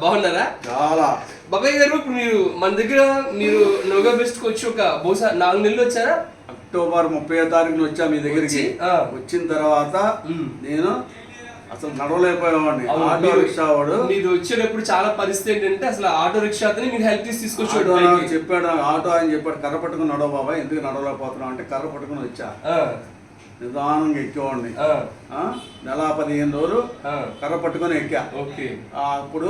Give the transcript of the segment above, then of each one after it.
బాగున్నారా? చాలా. బాబాయ్ గారు, ఇప్పుడు మన దగ్గర నోగా బెస్ట్ కి వచ్చి ఒక బహుశా 4 నెలలు వచ్చారా? అక్టోబర్ 30వ తారీఖున వచ్చా మీ దగ్గరికి. వచ్చిన తర్వాత నేను అసలు నడవలేకపోయేవాడిని. ఆటో రిక్షా వాడు మీరు వచ్చేటప్పుడు చాలా పరిస్థితి ఏంటంటే అసలు ఆటో రిక్షా అతని మీరు హెల్ప్ తీసి తీసుకొచ్చాడు. చెప్పాడు, ఆటో అని చెప్పాడు, కర్ర పట్టుకుని నడవ బాబాయ్, ఎందుకు నడవలేకపోతున్నావు అంటే కర్ర పట్టుకుని వచ్చా. నిదానంగా ఎక్కేవాడిని. నెల 15 రోజులు కర్ర పట్టుకొని ఎక్కా. అప్పుడు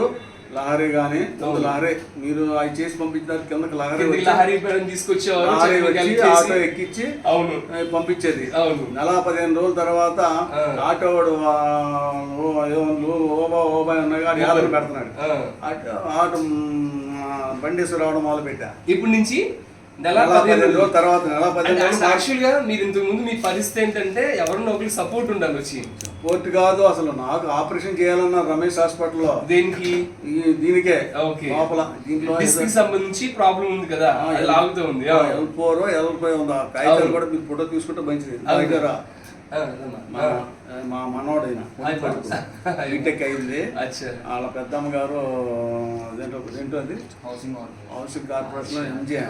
లహరి గాని లహరి మీరు అవి చేసి పంపించారు, కిందకి లహరి తీసుకొచ్చేవారు, ఆటో ఎక్కించి పంపించేది. నెల 15 రోజుల తర్వాత ఆటో వాడు ఓబా ఉన్నాగా యాత్ర పెడుతున్నాడు. ఆటో బండేశ్వర రావడం మొదలు పెట్టా. ఇప్పటి నుంచి నెల 15 రోజుల తర్వాత యాక్చువల్ గా మీరు ఇంతకు ముందు మీ పరిస్థితి ఏంటంటే ఎవరన్నా ఒకరికి సపోర్ట్ ఉండాలి. వచ్చి సపోర్ట్ కాదు, అసలు నాకు ఆపరేషన్ చేయాలన్నా రమేష్ హాస్పిటల్లో. దేనికి? దీనికే లోపల దీంట్లో సంబంధించి ప్రాబ్లం ఉంది కదా, లాగుతూ ఉంది. వెళ్ళిపోయి ఉంది. కాగితాలు కూడా మీరు ఫోటో తీసుకుంటే మంచిది. మా మనోడైన బీటెక్ అయింది. వాళ్ళ పెద్దమ్మ గారు ఏంటో అది హౌసింగ్ కార్పొరేషన్ ఎంజే.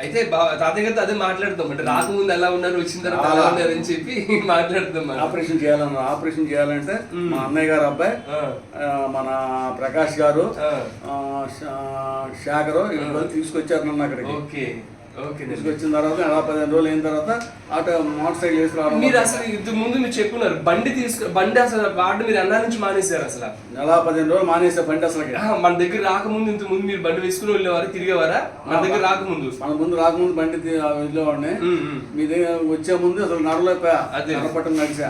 అయితే తాతయ్య గారితో అదే మాట్లాడుతాం, అంటే రాకముందు ఎలా ఉన్నారు, వచ్చిన తర్వాత ఎలా ఉన్నారు అని చెప్పి మాట్లాడుతాం. ఆపరేషన్ చేయాలన్నారు. ఆపరేషన్ చేయాలంటే మా అన్నయ్య గారు అబ్బాయి మన ప్రకాష్ గారు శేఖరు తీసుకొచ్చారు నన్ను అక్కడికి. తీసుకొచ్చిన తర్వాత నెల 15 రోజులు అయిన తర్వాత ఆటో మోటార్ సైకిల్ వేసి రావడం. మీరు అసలు ఇంతకు ముందు మీరు చెప్పుకున్నారు బండి అసలు వాడు మీరు అన్నా నుంచి మానేశారు. అసలు నెల 15 రోజులు మానేసా బండి. అసలు మన దగ్గర రాకముందు ఇంత ముందు మీరు బండి వేసుకుని వెళ్ళేవారు, తిరిగేవారా? మన దగ్గర రాకముందు బండి వెళ్ళేవాడిని. మీ దగ్గర వచ్చే ముందు అసలు నడలేకపోయా, కర్ర పట్టుకుని నడిచా.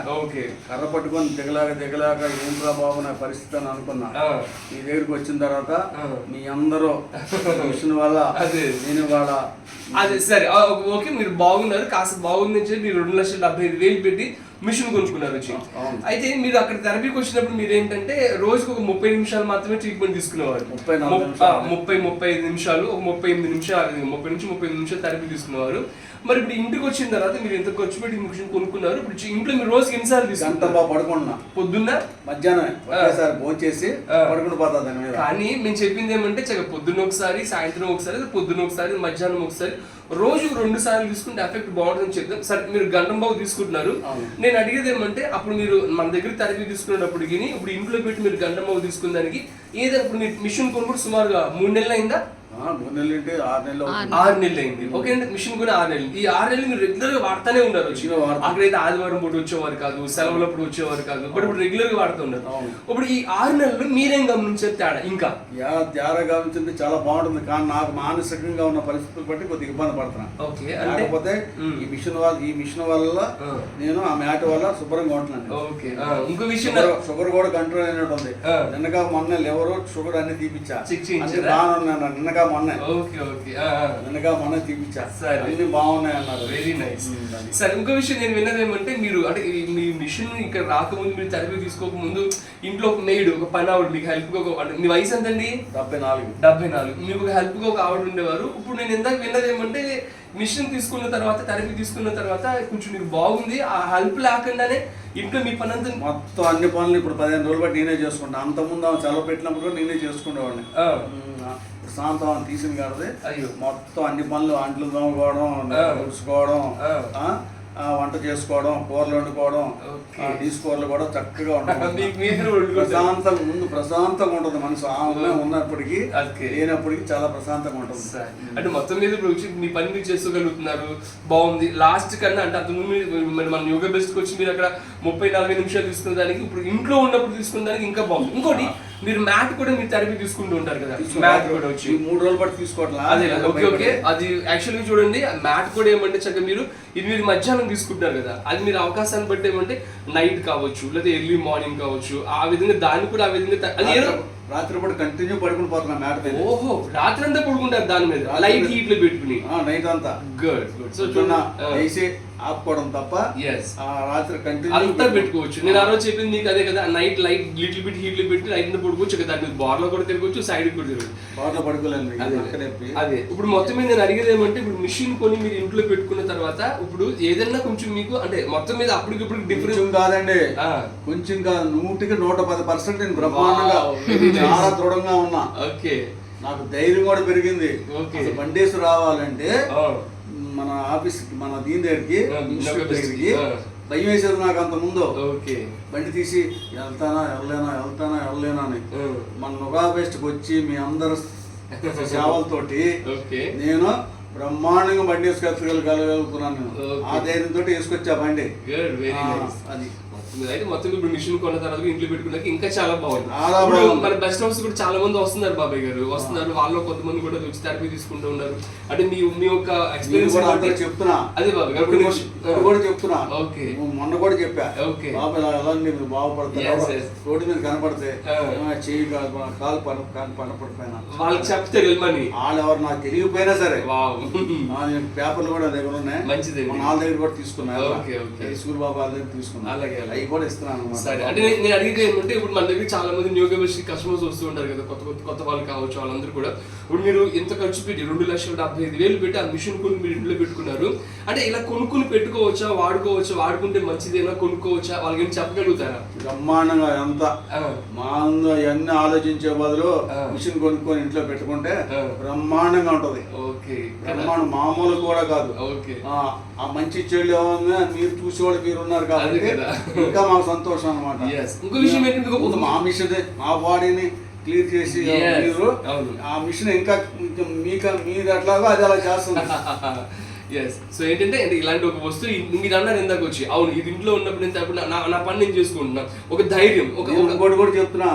కర్ర పట్టుకొని దిగలేక ఏంట్రా బాబు నా పరిస్థితి అని అనుకున్నా. మీ దగ్గరికి వచ్చిన తర్వాత మీ అందరూ మిషన్ వల్ల నేను వాళ్ళ అదే సరే ఓకే, మీరు బాగున్నారు. కాస్త బాగుందని చెప్పి మీరు 2,75,000 పెట్టి మిషన్ కొనుక్కున్నారు వచ్చి. అయితే మీరు అక్కడ థెరపీకి వచ్చినప్పుడు మీరు ఏంటంటే రోజుకు ఒక 30 నిమిషాలు మాత్రమే ట్రీట్మెంట్ తీసుకునేవారు. 30-35 నిమిషాలు, ఒక 38 నిమిషాలు, 30 నుంచి 35 నిమిషాలు థెరపీ తీసుకునేవారు. మరి ఇప్పుడు ఇంటికి వచ్చిన తర్వాత మీరు ఎంత ఖర్చు పెట్టి మిషన్ కొనుక్కున్నారు? ఇప్పుడు ఇంట్లో మీరు రోజుకి ఎన్నిసార్లు తీసుకుంటారు? పడుకున్నా, పొద్దున్న మధ్యాహ్నం భోంచేసి పడుకుని పోతా. కానీ మేము చెప్పింది ఏమంటే పొద్దున్న ఒకసారి, సాయంత్రం ఒకసారి, పొద్దున్న ఒకసారి, మధ్యాహ్నం ఒకసారి, రోజు 2 సార్లు తీసుకుంటే ఎఫెక్ట్ బాగుంటుందని చెప్తాం. సరే మీరు గంటం బాగు తీసుకుంటున్నారు. నేను అడిగేది ఏమంటే అప్పుడు మీరు మన దగ్గర థెరపీ తీసుకునేటప్పటికి ఇప్పుడు ఇంట్లో పెట్టి మీరు గంటం బాగు తీసుకున్న దానికి ఏదైనా ఇప్పుడు మీరు మిషన్ కొనుక్కుంటూ సుమారుగా 3 నెలలు అయిందా? 3 నెలలు ఏంటి, 6 నెలలు అయింది. ఓకే అండి, మిషన్ కూడా 6 నెలలు. ఈ 6 నెలలు మీరు రెగ్యులర్ గా వాడుతూనే ఉన్నారు. అక్కడైతే ఆదివారం పూట వచ్చేవారు కాదు, సెలవులప్పుడు వచ్చేవారు కాదు, బట్ ఇప్పుడు రెగ్యులర్ గా వాడుతూ ఉన్నారు. ఇప్పుడు ఈ 6 నెలలు మీరేం గమనించారు తేడా? ఇంకా తేడా గమనించింది చాలా బాగుంటుంది. కానీ నాకు మానసికంగా ఉన్న పరిస్థితులు బట్టి కొద్దిగా ఇబ్బంది పడుతున్నాను. లేకపోతే ఈ మిషన్ వల్ల నేను ఆ మ్యాట్ వల్ల శుభ్రంగా ఉంటున్నాను. ఇంకో విషయం, షుగర్ కూడా కంట్రోల్ అయినట్టు ఉంది. నిన్నగా మొన్న లివర్ షుగర్ అన్ని తీపిచ్చా, బాగున్నాను. నిన్నగా మొన్న తీపిచ్చా, అన్ని బాగున్నాయి అన్నారు. Very nice. సరే ఇంకో విషయం నేను విన్నది ఏమంటే మీరు అంటే మీ మిషన్ ఇక్కడ రాకముందు, మీరు థెరపీ తీసుకోక ముందు ఇంట్లో ఒక మెయిడ్, ఒక పని ఆవిడ మీకు హెల్ప్ గా, మీ వయసు ఎంతండి? 74. మీకు హెల్ప్ గా ఒక ఆవిడ ఉండేవారు. ఇప్పుడు నేను ఇందాక విన్నది ఏమంటే మిషన్ తీసుకున్న తర్వాత, థెరపీ తీసుకున్న తర్వాత కొంచెం మీకు బాగుంది, ఆ హెల్ప్ లేకుండానే ఇంట్లో మీ పని అంతా మొత్తం అన్ని పనులు ఇప్పుడు 15 రోజులు బట్టి నేనే చేసుకుంటాను. అంతకుముందు ఆమె సెలవు పెట్టినప్పుడు నేనే చేసుకునేవాడిని. ప్రశాంతం తీసింది కాదు, మొత్తం అన్ని పనులు, అంట్లు తోముకోవడం, ఉడుచుకోవడం, వంట చేసుకోవడం, కూరలు వండుకోవడం, కూరలు కూడా చక్కగా ఉంటుంది. ప్రశాంతంగా ఉంటుంది మనసు. ఆమె ఉన్నప్పటికీ లేనప్పటికీ చాలా ప్రశాంతంగా ఉంటుంది. అంటే మొత్తం మీద మీ పని మీరు చేసుకోగలుగుతున్నారు, బాగుంది. లాస్ట్ కన్నా అంటే అంత మన యోగా బెస్ట్ వచ్చి మీరు అక్కడ 30-40 నిమిషాలు తీసుకున్న దానికి ఇప్పుడు ఇంట్లో ఉన్నప్పుడు తీసుకున్న దానికి ఇంకా బాగుంది. ఇంకోటి మీరు మ్యాట్ కూడా మీరు థెరపీ తీసుకుంటూ ఉంటారు కదా, మ్యాట్ కూడా వచ్చి 3 రోజులు బట్టి తీసుకోవట్లేదు. అదే ఓకే, అది యాక్చువల్గా చూడండి, మ్యాట్ కూడా ఏమంటే చక్కగా మీరు మధ్యాహ్నం తీసుకుంటారు కదా, అది మీరు అవకాశాన్ని బట్టి ఏమంటే నైట్ కావచ్చు, లేదా ఎర్లీ మార్నింగ్ కావచ్చు, ఆ విధంగా దాన్ని కూడా ఆ విధంగా అది ఏదో రాత్రి పూట కంటిన్యూ పడుకుని పోతున్నా మ్యాట్ మీద. ఓహో, రాత్రి అంతా పడుకుంటారు దాని మీద లైట్ హీట్ లో పెట్టుకుని? నైట్ అంతా గుడ్. సో చూడండి, ఆపుకోవడం తప్ప రాత్రి కంటిన్యూ అంతా పెట్టుకోవచ్చు. నేను ఆ రోజు చెప్పింది మీకు అదే కదా, night light little bit heat లో పెట్టి లైట్ పడుకోవచ్చు. దాని మీద బార్ లో కూడా తిరగచ్చు, సైడ్ కూడా తిరగచ్చు. బార్ లో పడుకోలేదు. అదే ఇప్పుడు మొత్తం మీద నేను అడిగేది ఏమంటే ఇప్పుడు మిషన్ కొని మీరు ఇంట్లో పెట్టుకున్న తర్వాత ఇప్పుడు ఏదైనా కొంచెం మీకు అంటే మొత్తం మీద అప్పటికిప్పుడు డిఫరెన్స్ కాదండి, కొంచెం కాదు, 100% నేను బ్రహ్మాండంగా చాలా దృఢంగా ఉన్నా. ఓకే. నాకు ధైర్యం కూడా పెరిగింది. అసలు బండి వేసి రావాలంటే మన ఆఫీస్ మన దీని దగ్గరికి భయం వేసేది నాకు అంత ముందు. బండి తీసి వెళ్తానా అని మన నుగా బెస్ట్కి వచ్చి మీ అందరు సేవలతోటి నేను బ్రహ్మాండంగా బండి వేసుకెళ్ళగలుగుతున్నాను. ఆ ధైర్యంతో వేసుకొచ్చా బండి. అది అయితే మొత్తం ఇప్పుడు మిషన్ కొన్న తర్వాత ఇంట్లో పెట్టుకున్నాక ఇంకా చాలా బాగుంది. మన బెస్ట్ హౌస్ కూడా చాలా మంది వస్తున్నారు బాబాయ్ గారు, వస్తున్నారు. వాళ్ళు కొంతమంది కూడా వచ్చి థెరపీ తీసుకుంటూ ఉన్నారు. అంటే మీ యొక్క ఎక్స్పీరియన్స్ చెప్తున్నా. అదే బాబాయ్ గారు కూడా చెప్తున్నా. ఓకే. మొన్న కూడా చెప్పా. ఓకే. బాబాయ్ ఎలా మీరు బాగుపడతారు, రోడ్డు మీద కనపడితే చెయ్యి కాలు పనపడిపోయినా వాళ్ళకి చెప్తే వెళ్ళమని. వాళ్ళు ఎవరు నాకు తెలియకపోయినా సరే పేపర్లు కూడా దగ్గర ఉన్నాయి. మంచిది. వాళ్ళ దగ్గర కూడా తీసుకున్నా. స్కూల్ బాబా వాళ్ళ దగ్గర తీసుకున్నా. అలాగే అవి కూడా ఇస్తున్నాను. సరే. అంటే నేను అడిగేది ఏమంటే ఇప్పుడు మన దగ్గర చాలా మంది న్యూ కెమిస్ట్రీ కస్టమర్స్ వస్తూ ఉంటారు కదా, కొత్త వాళ్ళు కావచ్చు. వాళ్ళందరూ కూడా ఇప్పుడు మీరు ఎంత ఖర్చు పెట్టి 2,75,000 పెట్టి ఆ మిషన్ కొని మీరు ఇంట్లో పెట్టుకున్నారు. అంటే ఇలా కొనుక్కుని పెట్టుకోవచ్చా, వాడుకోవచ్చా, వాడుకుంటే మంచిదేనా, కొనుక్కోవచ్చా, వాళ్ళకి ఏం చెప్పగలుగుతారా? బ్రహ్మాండంగా ఎంత మా అవన్నీ ఆలోచించే బదులు మిషన్ కొనుక్కొని ఇంట్లో పెట్టుకుంటే బ్రహ్మాండంగా ఉంటది. బ్రహ్మాండం మామూలు కూడా కాదు. ఆ మంచి చెడు ఏమన్నా మీరు చూసేవాళ్ళు మీరు ఉన్నారు కాబట్టి ఇంకా మాకు సంతోషం అనమాట. ఇంకో విషయం ఏంటంటే మా మిషన్ మా బాడీని క్లియర్ చేసి మీరు ఆ మిషన్ ఇంకా మీరు ఎట్లాగో అది అలా చేస్తుంది. సో ఏంటంటే ఇలాంటి ఒక వస్తువు మీరు అన్నారు ఇందాక వచ్చి, అవును ఇది ఇంట్లో ఉన్నప్పుడు నేను నా పని నేను చేసుకుంటున్నా, ఒక ధైర్యం. ఒకటి కూడా చెప్తున్నా,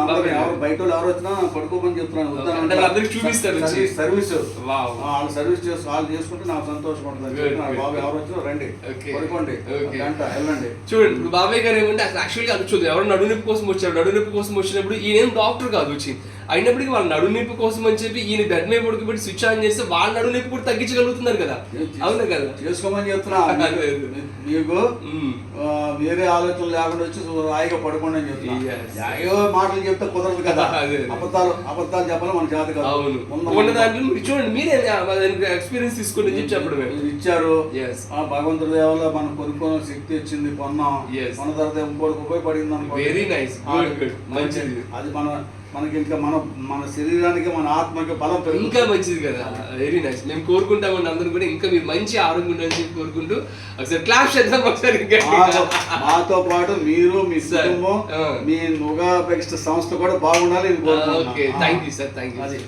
బయట ఎవరు వచ్చినా పడుకోమని చెప్తున్నాను. అందరికి చూపిస్తారు సర్వీస్. వాళ్ళు సర్వీస్ చేసి వాళ్ళు చేసుకుంటే నాకు సంతోషం ఉంటుంది. బాబు ఎవరు వచ్చినా రండి, పడుకోండి, గంట వెళ్ళండి. చూడండి ఇప్పుడు బాబాయ్ గారు ఏమంటే అసలు యాక్చువల్గా అది చూద్దాం, ఎవరు నడునొప్పి కోసం వచ్చారు. నడునొప్పి కోసం వచ్చినప్పుడు ఈయన డాక్టర్ కాదు వచ్చి, అయినప్పటికీ వాళ్ళ నడునొప్పి కోసం అని చెప్పి ఈయన బెడ్ మీద పడుకోబెట్టి స్విచ్ ఆన్ చేస్తే వాళ్ళ నడునొప్పి కూడా తగ్గించగలుగుతున్నారు కదా. అవును కదా, చేసుకోమని చెప్తున్నా. మీకు వేరే ఆలోచనలు లేకుండా వచ్చి హాయిగా పడుకోండి అని చెప్తున్నా. ఏవో మాటలు చెప్తే కుదరదు కదా. అబద్ధాలు చెప్పాలి మన చేత కాదు. చూడండి మీరే ఎక్స్పీరియన్స్ తీసుకుని చెప్పడమే ఇచ్చారు. భగవంతుడి దేవల్ల మనం కొనుక్కున్న శక్తి వచ్చింది, కొన్నాం. మన తర్వాత ఇంకోటికి ఉపయోగపడింది అనుకో. వెరీ నైస్, మంచిది. అది మనకి ఇంకా మన శరీరానికి మన ఆత్మకి బలం ఇంకా మంచిది కదా. Very nice. మేము కోరుకుంటామండి అందరూ కూడా ఇంకా మీరు మంచి ఆరోగ్యం ఉండాలని చెప్పి కోరుకుంటూ ఒకసారి క్లాస్ చేద్దాం ఒకసారి. మాతో పాటు మీరు మీ కుటుంబం మీ నుగా బెస్ట్ సంస్థ కూడా బాగుండాలి. Okay, thank you sir, thank you.